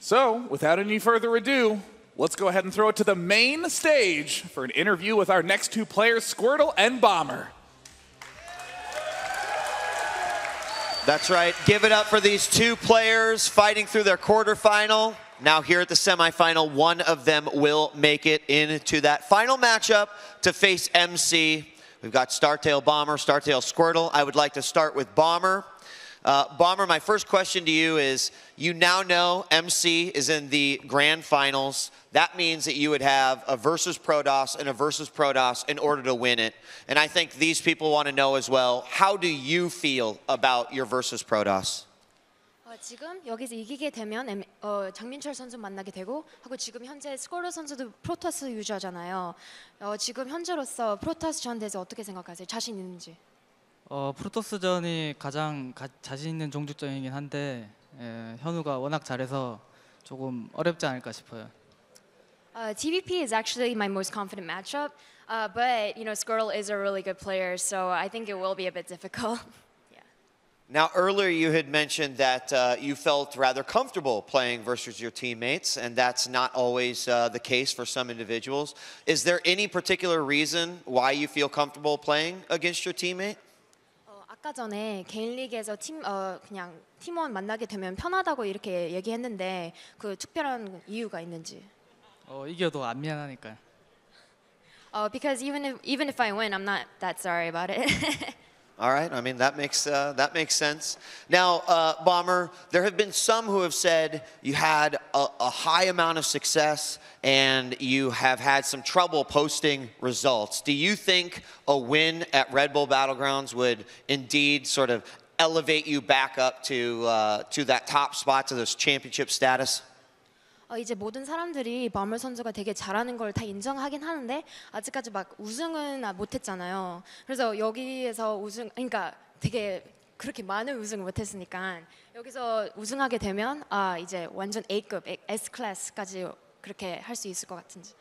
So, without any further ado, let's go ahead and throw it to the main stage for an interview with our next two players, Squirtle and Bomber. That's right. Give it up for these two players fighting through their quarterfinal. Now here at the semifinal, one of them will make it into that final matchup to face MC. We've got Startail Bomber, Startail Squirtle. I would like to start with Bomber. Bomber, my first question to you is, you now know MC is in the grand finals. That means that you would have a versus Protoss and a versus Protoss in order to win it. And I think these people want to know as well, how do you feel about your versus Protoss? 지금 여기서 이기게 되면 장민철 선수 만나게 되고 하고 지금 현재 스코러 선수도 프로토스 유저잖아요. 지금 현재로서 프로토스전 대해서 어떻게 생각하세요? 자신 있는지? 프로토스전이 가장 자신 있는 종족전이긴 한데 현우가 워낙 잘해서 조금 어렵지 않을까 싶어요. TVP is actually my most confident matchup, but you know Squirtle is a really good player, so I think it will be a bit difficult. Now, earlier you had mentioned that you felt rather comfortable playing versus your teammates, and that's not always the case for some individuals. Is there any particular reason why you feel comfortable playing against your teammate? 아까 전에 개인 리그에서 그냥 팀원 만나게 되면 편하다고 이렇게 얘기했는데 그 특별한 이유가 있는지? 이겨도 안 미안하니까요. Because even if I win, I'm not that sorry about it. All right, I mean, that makes sense. Now, Bomber, there have been some who have said you had a high amount of success and you have had some trouble posting results. Do you think a win at Red Bull Battlegrounds would indeed sort of elevate you back up to that top spot, to this championship status? 이제 모든 사람들이 버머 선수가 되게 잘하는 걸 다 인정하긴 하는데 아직까지 막 우승은 못했잖아요. 그래서 여기에서 그러니까 되게 그렇게 많은 우승을 못했으니까 여기서 우승하게 되면 이제 완전 A급, S 클래스까지 그렇게 할 수 있을 것 같은지.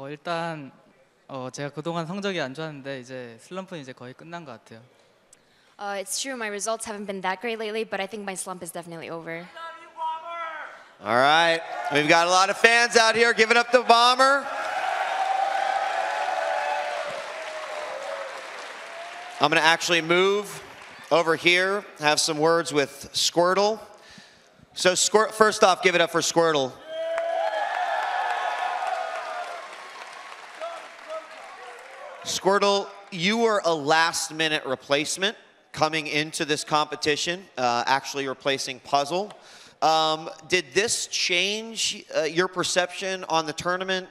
일단 제가 그동안 성적이 안 좋았는데 이제 슬럼프는 이제 거의 끝난 것 같아요. It's true, my results haven't been that great lately, but I think my slump is definitely over. All right, we've got a lot of fans out here giving up the Bomber. I'm going to actually move over here, have some words with Squirtle. So first off, give it up for Squirtle. Squirtle, you were a last-minute replacement coming into this competition, actually replacing Puzzle. Did this change your perception on the tournament?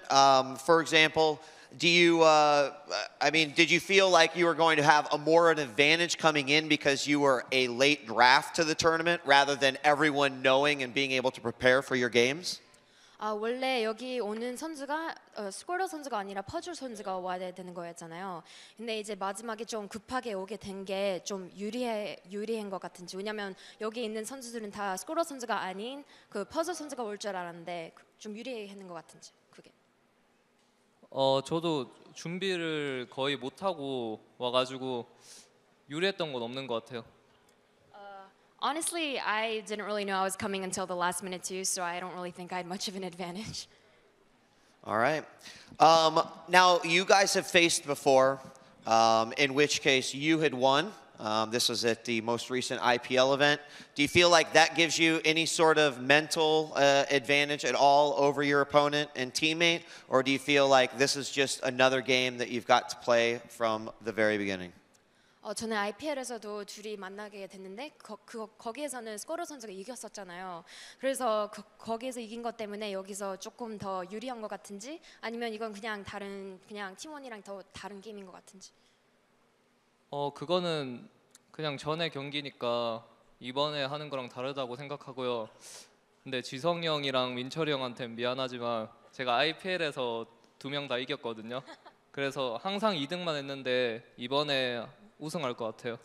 For example, did you feel like you were going to have more of an advantage coming in because you were a late draft to the tournament rather than everyone knowing and being able to prepare for your games? 원래 여기 오는 선수가 스코러 선수가 아니라 퍼즐 선수가 와야 되는 거였잖아요. 근데 이제 마지막에 좀 급하게 오게 된 게 좀 유리한 것 같은지. 왜냐면 여기 있는 선수들은 다 스코러 선수가 아닌 그 퍼즐 선수가 올 줄 알았는데 좀 유리했는 것 같은지. 그게. 저도 준비를 거의 못 하고 와가지고 유리했던 건 없는 것 같아요. Honestly, I didn't really know I was coming until the last minute too, so I don't really think I had much of an advantage. All right. Now, you guys have faced before, in which case you had won. This was at the most recent IPL event. Do you feel like that gives you any sort of mental advantage at all over your opponent and teammate? Or do you feel like this is just another game that you've got to play from the very beginning? 저는 IPL에서도 둘이 만나게 됐는데 거기에서는 스코러 선수가 이겼었잖아요. 그래서 거기에서 이긴 것 때문에 여기서 조금 더 유리한 것 같은지 아니면 이건 그냥 팀원이랑 더 다른 게임인 것 같은지. 그거는 그냥 전에 경기니까 이번에 하는 거랑 다르다고 생각하고요. 근데 지성이 형이랑 민철이 형한테는 미안하지만 제가 IPL에서 2명 다 이겼거든요. 그래서 항상 2등만 했는데 이번에 우승할 것 같아요.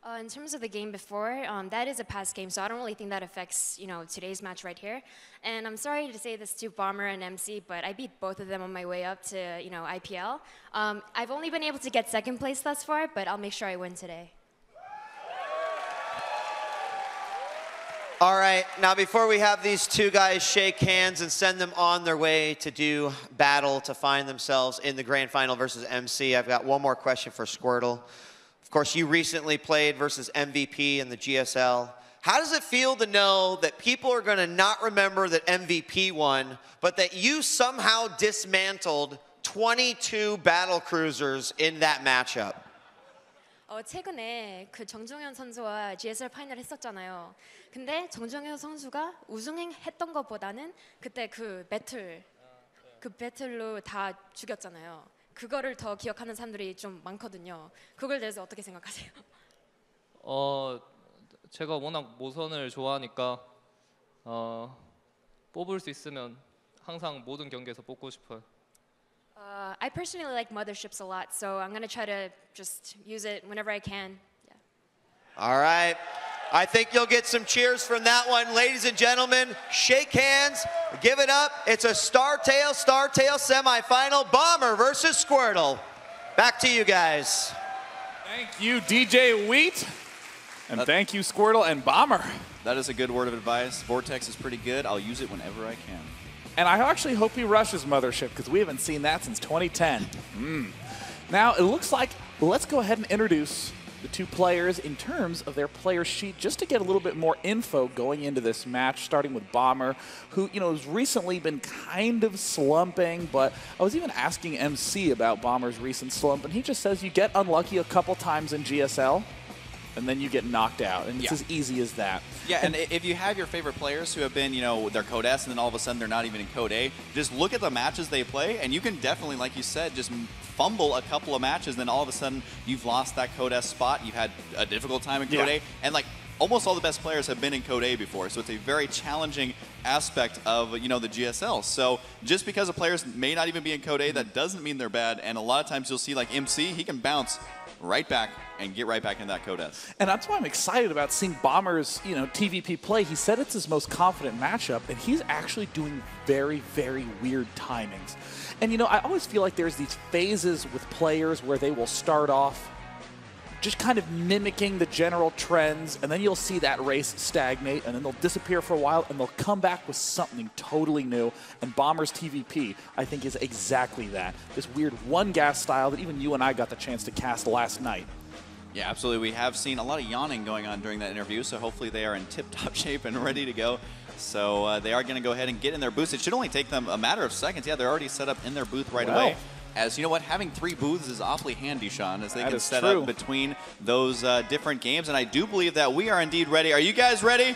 In terms of the game before, that is a past game, so I don't really think that affects today's match right here. And I'm sorry to say this to Bomber and MC, but I beat both of them on my way up to IPL. I've only been able to get second place thus far, but I'll make sure I win today. All right, now before we have these two guys shake hands and send them on their way to do battle to find themselves in the grand final versus MC, I've got one more question for Squirtle. Of course, you recently played versus MVP in the GSL. How does it feel to know that people are gonna not remember that MVP won, but that you somehow dismantled 22 battle cruisers in that matchup? 최근에 그 정종현 선수와 GSL 파이널 했었잖아요. 근데 정종현 선수가 우승했던 것보다는 그때 그 배틀로 다 죽였잖아요. 그거를 더 기억하는 사람들이 좀 많거든요. 그걸 대해서 어떻게 생각하세요? 제가 워낙 모선을 좋아하니까 뽑을 수 있으면 항상 모든 경기에서 뽑고 싶어요. I personally like motherships a lot, so I'm gonna try to just use it whenever I can. Yeah. All right. I think you'll get some cheers from that one. Ladies and gentlemen, shake hands, give it up. It's a Star-Tail semifinal, Bomber versus Squirtle. Back to you guys. Thank you, DJ Wheat. And thank you, Squirtle and Bomber. That is a good word of advice. Vortex is pretty good. I'll use it whenever I can. And I actually hope he rushes Mothership because we haven't seen that since 2010. Now, it looks like, let's go ahead and introduce the two players in terms of their player sheet just to get a little bit more info going into this match, starting with Bomber, who, has recently been kind of slumping, but I was even asking MC about Bomber's recent slump, and he just says you get unlucky a couple times in GSL, and then you get knocked out, and it's as easy as that. Yeah, and if you have your favorite players who have been, they're Code S, and then all of a sudden they're not even in Code A, just look at the matches they play, and you can definitely, like you said, just fumble a couple of matches, then all of a sudden you've lost that Code S spot, you've had a difficult time in Code A, and almost all the best players have been in Code A before, so it's a very challenging aspect of, the GSL. So just because the players may not even be in Code A, that doesn't mean they're bad, and a lot of times you'll see like MC, he can bounce right back and get right back in that Code S. And that's why I'm excited about seeing Bomber's, TVP play. He said it's his most confident matchup, and he's actually doing very, very weird timings. And, I always feel like there's these phases with players where they will start off just kind of mimicking the general trends, and then you'll see that race stagnate, and then they'll disappear for a while, and they'll come back with something totally new. And Bomber's TVP, I think, is exactly that. This weird one-gas style that even you and I got the chance to cast last night. Yeah, absolutely. We have seen a lot of yawning going on during that interview, so hopefully they are in tip-top shape and ready to go. So they are going to go ahead and get in their booths. It should only take them a matter of seconds. Yeah, they're already set up in their booth right away. As you know what, having 3 booths is awfully handy, Sean, as they can set up between those different games. And I do believe that we are indeed ready. Are you guys ready?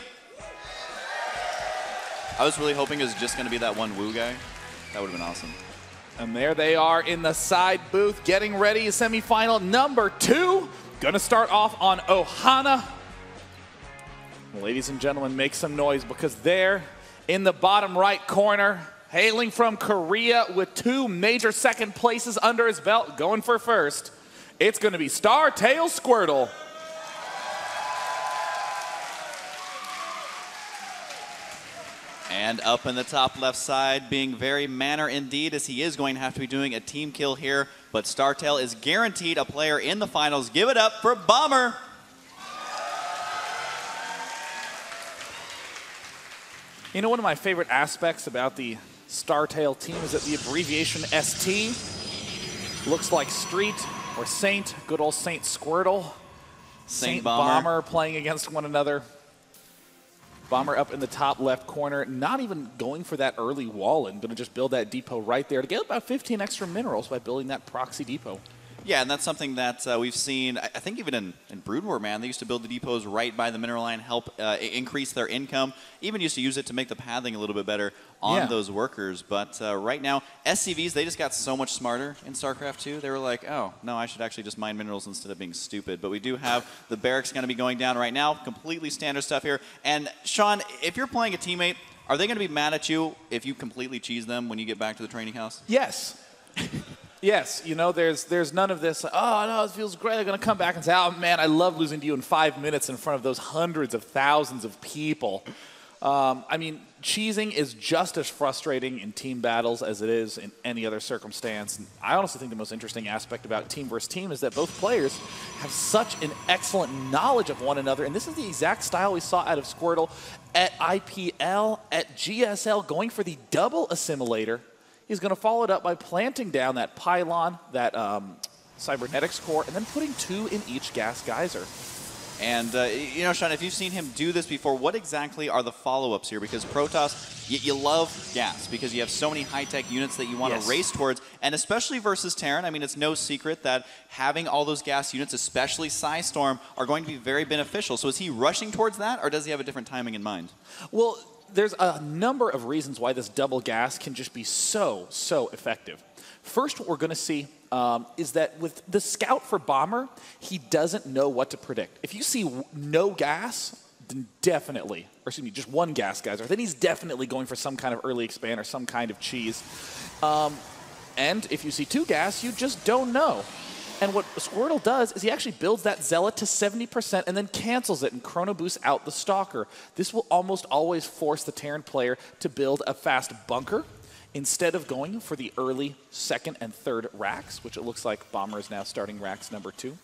I was really hoping it was just going to be that one Woo guy. That would have been awesome. And there they are in the side booth, getting ready. Semifinal number 2. Gonna start off on Ohana. Ladies and gentlemen, make some noise because there in the bottom right corner, hailing from Korea with 2 major second places under his belt, going for first, it's going to be Star-Tail Squirtle. And up in the top left side, being very manner indeed, as he is going to have to be doing a team kill here, but Star-Tail is guaranteed a player in the finals. Give it up for Bomber. One of my favorite aspects about the Star-Tail team is that the abbreviation ST looks like Street or Saint, good old Saint Squirtle. Saint Bomber playing against one another. Bomber up in the top left corner, not even going for that early wall and going to just build that depot right there to get about 15 extra minerals by building that proxy depot. Yeah, and that's something that we've seen, I think even in Brood War, man, they used to build the depots right by the mineral line, help increase their income, even used to use it to make the pathing a little bit better on those workers. But right now, SCVs, they just got so much smarter in StarCraft 2. They were like, oh, no, I should actually just mine minerals instead of being stupid. But we do have the barracks going to be going down right now, completely standard stuff here. And Sean, if you're playing a teammate, are they going to be mad at you if you completely cheese them when you get back to the training house? Yes. Yes, there's none of this, oh, no, it feels great. They're going to come back and say, oh, man, I love losing to you in 5 minutes in front of those hundreds of thousands of people. I mean, cheesing is just as frustrating in team battles as it is in any other circumstance. And I honestly think the most interesting aspect about team versus team is that both players have such an excellent knowledge of one another. And this is the exact style we saw out of Squirtle at IPL, at GSL, going for the double assimilator. He's going to follow it up by planting down that pylon, that cybernetics core, and then putting 2 in each gas geyser. And, you know, Sean, if you've seen him do this before, what exactly are the follow-ups here? Because Protoss, you love gas because you have so many high-tech units that you want to race towards. And especially versus Terran, I mean, it's no secret that having all those gas units, especially Psystorm, are going to be very beneficial. So is he rushing towards that, or does he have a different timing in mind? Well, there's a number of reasons why this double gas can just be so effective. First, what we're going to see is that with the scout for Bomber, he doesn't know what to predict. If you see no gas, then definitely, or excuse me, just one gas geyser, then he's definitely going for some kind of early expand or some kind of cheese. And if you see 2 gas, you just don't know. And what Squirtle does is he actually builds that Zealot to 70% and then cancels it and chrono boosts out the Stalker. This will almost always force the Terran player to build a fast bunker instead of going for the early 2nd and 3rd racks, which it looks like Bomber is now starting racks number 2.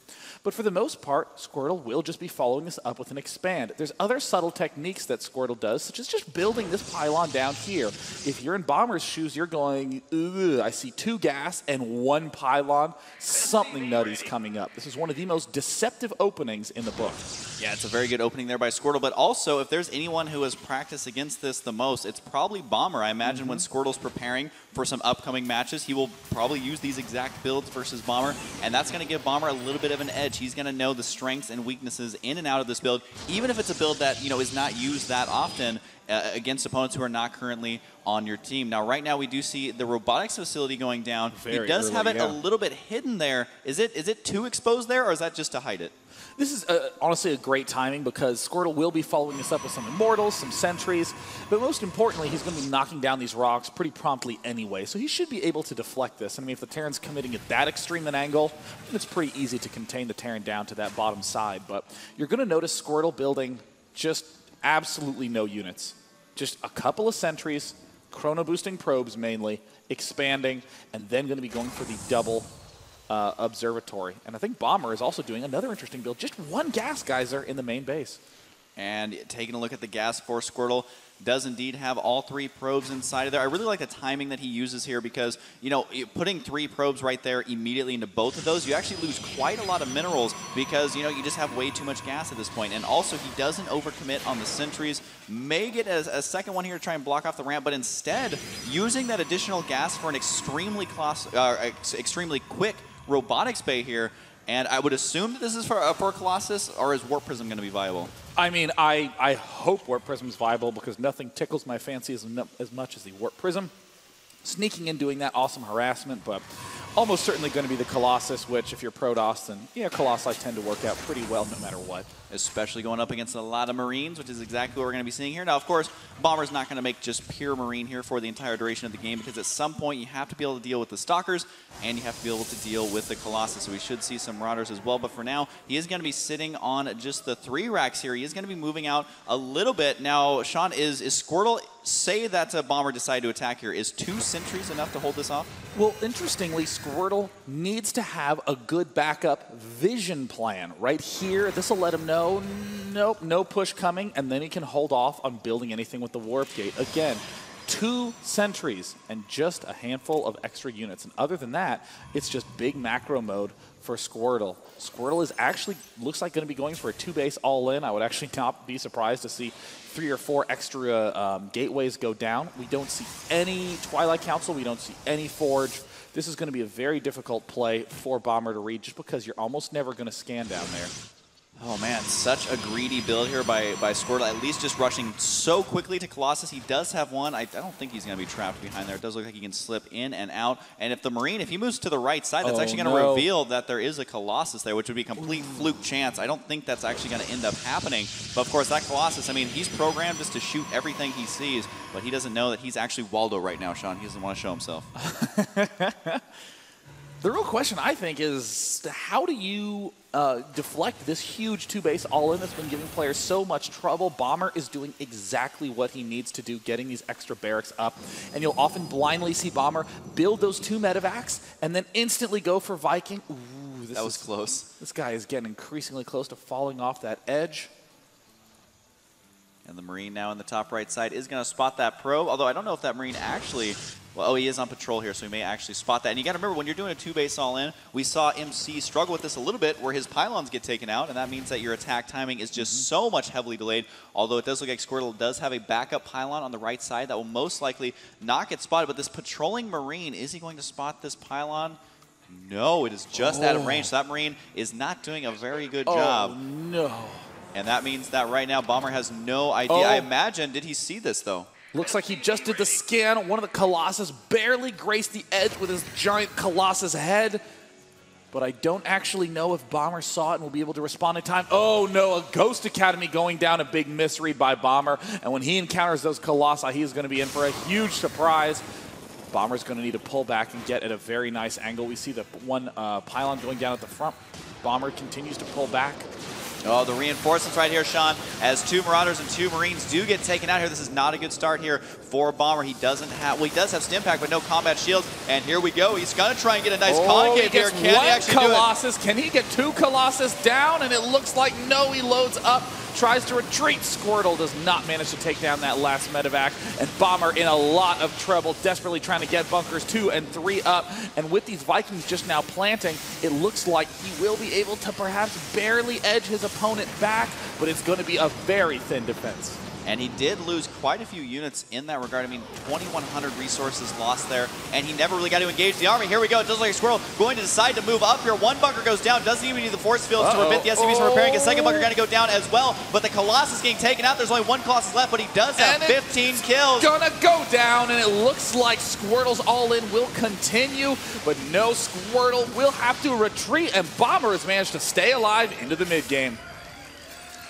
But for the most part, Squirtle will just be following this up with an expand. There's other subtle techniques that Squirtle does, such as just building this pylon down here. If you're in Bomber's shoes, you're going, ugh, I see 2 gas and 1 pylon. Something nutty's coming up. This is one of the most deceptive openings in the book. Yeah, it's a very good opening there by Squirtle, but also if there's anyone who has practiced against this the most, it's probably Bomber. I imagine when Squirtle's preparing for some upcoming matches, he will probably use these exact builds versus Bomber, and that's going to give Bomber a little bit of an edge. He's going to know the strengths and weaknesses in and out of this build, even if it's a build that, you know, is not used that often against opponents who are not currently on your team. Now, right now, we do see the robotics facility going down. He does have it a little bit hidden there. Is it too exposed there, or is that just to hide it? This is honestly a great timing because Squirtle will be following this up with some Immortals, some Sentries, but most importantly, he's going to be knocking down these rocks pretty promptly anyway, so he should be able to deflect this. I mean, if the Terran's committing at that extreme an angle, it's pretty easy to contain the Terran down to that bottom side, but you're going to notice Squirtle building just absolutely no units. Just a couple of Sentries, chrono boosting probes mainly, expanding, and then going to be going for the double observatory. And I think Bomber is also doing another interesting build, just 1 gas geyser in the main base. And taking a look at the gas for Squirtle, does indeed have all 3 probes inside of there. I really like the timing that he uses here because, you know, putting 3 probes right there immediately into both of those, you actually lose quite a lot of minerals because, you know, you just have way too much gas at this point. And also, he doesn't overcommit on the sentries. May get a second one here to try and block off the ramp, but instead, using that additional gas for an extremely quick robotics bay here. And I would assume that this is for Colossus, or is Warp Prism going to be viable? I mean, I hope Warp Prism is viable because nothing tickles my fancy as much as the Warp Prism. Sneaking in, doing that, awesome harassment, but almost certainly going to be the Colossus, which if you're Protoss, then yeah, Colossi tend to work out pretty well no matter what. Especially going up against a lot of Marines, which is exactly what we're going to be seeing here. Now, of course, Bomber's not going to make just pure Marine here for the entire duration of the game because at some point you have to be able to deal with the Stalkers and you have to be able to deal with the Colossus. So we should see some Marauders as well. But for now, he is going to be sitting on just the 3 racks here. He is going to be moving out a little bit. Now, Sean, is Squirtle, say that Bomber decided to attack here, is 2 sentries enough to hold this off? Well, interestingly, Squirtle needs to have a good backup vision plan. Right here, this will let him know, nope, no push coming, and then he can hold off on building anything with the Warp Gate. Again, 2 sentries and just a handful of extra units. And other than that, it's just big macro mode for Squirtle. Squirtle is actually, looks like going to be going for a 2-base all-in. I would actually not be surprised to see 3 or 4 extra gateways go down. We don't see any Twilight Council. We don't see any Forge. This is going to be a very difficult play for Bomber to read just because you're almost never going to scan down there. Oh man, such a greedy build here by Squirtle, at least just rushing so quickly to Colossus. He does have one. I don't think he's going to be trapped behind there. It does look like he can slip in and out. And if the Marine, if he moves to the right side, that's actually going to reveal that there is a Colossus there, which would be a complete fluke chance. I don't think that's actually going to end up happening. But of course, that Colossus, I mean, he's programmed just to shoot everything he sees, but he doesn't know that he's actually Waldo right now, Sean. He doesn't want to show himself. The real question, I think, is how do you deflect this huge two-base all-in that's been giving players so much trouble? Bomber is doing exactly what he needs to do, getting these extra barracks up. And you'll often blindly see Bomber build those 2 medevacs and then instantly go for Viking. Ooh, That was close. This guy is getting increasingly close to falling off that edge. And the Marine now in the top right side is going to spot that probe, although I don't know if that Marine actually, well, oh, he is on patrol here, so he may actually spot that. And you got to remember, when you're doing a 2-base all-in, we saw MC struggle with this a little bit where his pylons get taken out, and that means that your attack timing is just so much heavily delayed, although it does look like Squirtle does have a backup pylon on the right side that will most likely not get spotted. But this patrolling Marine, is he going to spot this pylon? No, it is just out of range, so that Marine is not doing a very good job. Oh, no. And that means that right now Bomber has no idea. I imagine, did he see this though? Looks like he just did the scan. One of the Colossus barely graced the edge with his giant Colossus head. But I don't actually know if Bomber saw it and will be able to respond in time. Oh no, a Ghost Academy going down, a big misread by Bomber. And when he encounters those Colossi, he's going to be in for a huge surprise. Bomber's going to need to pull back and get at a very nice angle. We see the one pylon going down at the front. Bomber continues to pull back. Oh, the reinforcements right here, Sean, as 2 Marauders and 2 Marines do get taken out here. This is not a good start here for Bomber. He doesn't have, well, he does have Stim Pack, but no combat shields. And here we go. He's going to try and get a nice concave here. Can he actually Colossus. do it? Can he get 2 Colossus down? And it looks like no, he loads up. Tries to retreat. Squirtle does not manage to take down that last medevac. And Bomber in a lot of trouble, desperately trying to get bunkers 2 and 3 up. And with these Vikings just now planting, it looks like he will be able to perhaps barely edge his opponent back, but it's going to be a very thin defense. And he did lose quite a few units in that regard. I mean, 2,100 resources lost there, and he never really got to engage the army. Here we go. It does look like Squirrel going to decide to move up here. 1 bunker goes down. Doesn't even need the force fields to prevent the SCVs from repairing. His 2nd bunker going to go down as well, but the Colossus getting taken out. There's only 1 Colossus left, but he does have 15 kills. Gonna go down, and it looks like Squirtle's all-in will continue, but no, Squirtle will have to retreat, and Bomber has managed to stay alive into the mid-game.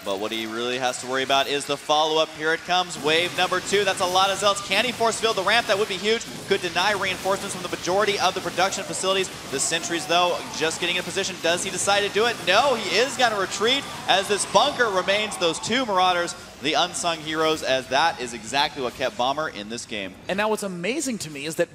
But what he really has to worry about is the follow-up. Here it comes, wave number 2. That's a lot of zealots. Can he force field the ramp? That would be huge. Could deny reinforcements from the majority of the production facilities. The sentries, though, just getting in position. Does he decide to do it? No, he is going to retreat as this bunker remains. Those 2 Marauders, the unsung heroes, as that is exactly what kept Bomber in this game. And now what's amazing to me is that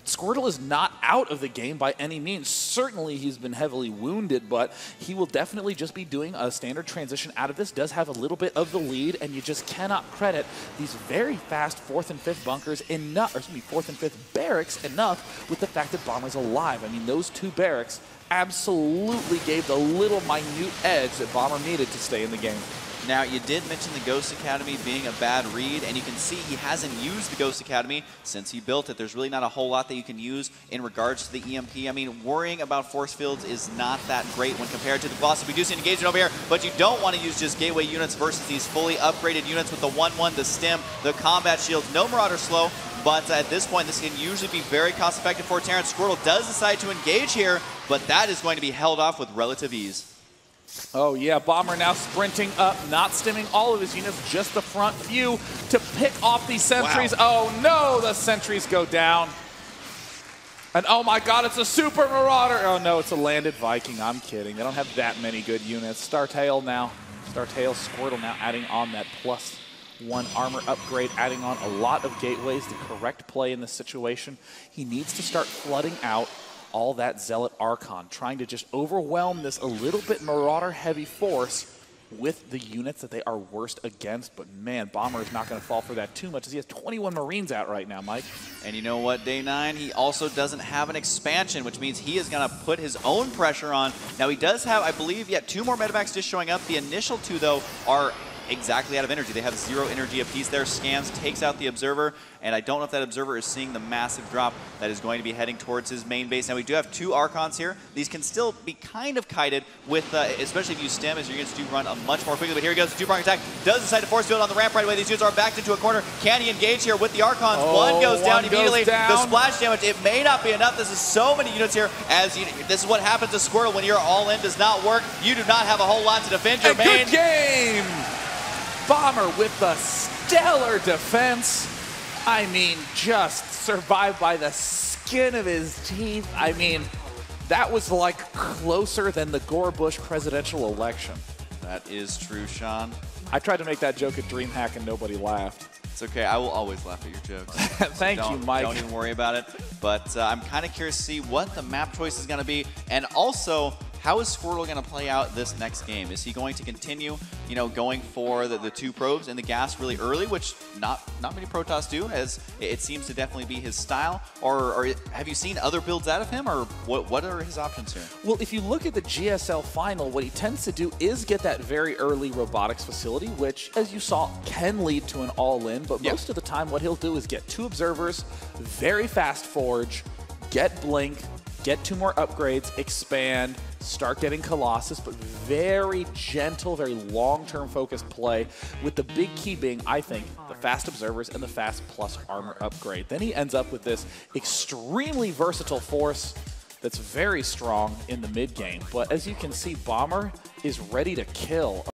Squirtle is not out of the game by any means. Certainly he's been heavily wounded, but he will definitely just be doing a standard transition out of this. Does have a little bit of the lead, and you just cannot credit these very fast 4th and 5th bunkers enough, or excuse me, 4th and 5th barracks enough with the fact that Bomber's alive. I mean, those 2 barracks absolutely gave the little minute edge that Bomber needed to stay in the game. Now, you did mention the Ghost Academy being a bad read, and you can see he hasn't used the Ghost Academy since he built it. There's really not a whole lot that you can use in regards to the EMP. I mean, worrying about force fields is not that great when compared to the Colossus. We do see an engagement over here, but you don't want to use just gateway units versus these fully upgraded units with the 1-1, the stim, the combat shields. No Marauder slow, but at this point, this can usually be very cost-effective for Terrence. Squirtle does decide to engage here, but that is going to be held off with relative ease. Oh yeah, Bomber now sprinting up, not stimming all of his units, just the front few to pick off these sentries. Wow. Oh no, the sentries go down. And oh my god, it's a super Marauder. Oh no, it's a landed Viking. I'm kidding. They don't have that many good units. Startail now. Startail, Squirtle now adding on that +1 armor upgrade, adding on a lot of gateways, the correct play in this situation. He needs to start flooding out all that Zealot Archon, trying to just overwhelm this a little bit Marauder-heavy force with the units that they are worst against. But man, Bomber is not going to fall for that too much as he has 21 Marines out right now, Mike. And you know what, Day 9, he also doesn't have an expansion, which means he is going to put his own pressure on. Now he does have, I believe, 2 more medevacs just showing up. The initial 2, though, are exactly out of energy. They have 0 energy apiece there. Scans, takes out the Observer, and I don't know if that Observer is seeing the massive drop that is going to be heading towards his main base. Now we do have 2 Archons here. These can still be kind of kited with, especially if you stem, as your units do run much more quickly. But here he goes, the 2-prong attack. Does decide to force field on the ramp right away. These units are backed into a corner. Can he engage here with the Archons? One goes down immediately. The splash damage, it may not be enough. This is so many units here. As this is what happens to Squirtle when your all-in does not work. You do not have a whole lot to defend your main. Good game! Bomber with the stellar defense. I mean, just survived by the skin of his teeth. I mean, That was like closer than the Gore Bush presidential election. That is true, Sean. I tried to make that joke at DreamHack and nobody laughed. It's okay. I will always laugh at your jokes. Thank you, Mike. Don't even worry about it. But I'm kind of curious to see what the map choice is going to be, and also how is Squirtle going to play out this next game? Is he going to continue, going for the two probes in the gas really early, which not many Protoss do, as it seems to definitely be his style? Or have you seen other builds out of him, or what are his options here? Well, if you look at the GSL final, what he tends to do is get that very early robotics facility, which, as you saw, can lead to an all-in, but most of the time what he'll do is get 2 observers, very fast forge, get blink, get 2 more upgrades, expand, start getting Colossus, but very gentle, very long-term focused play, with the big key being, I think, the fast observers and the fast plus armor upgrade. Then he ends up with this extremely versatile force that's very strong in the mid game. But as you can see, Bomber is ready to kill.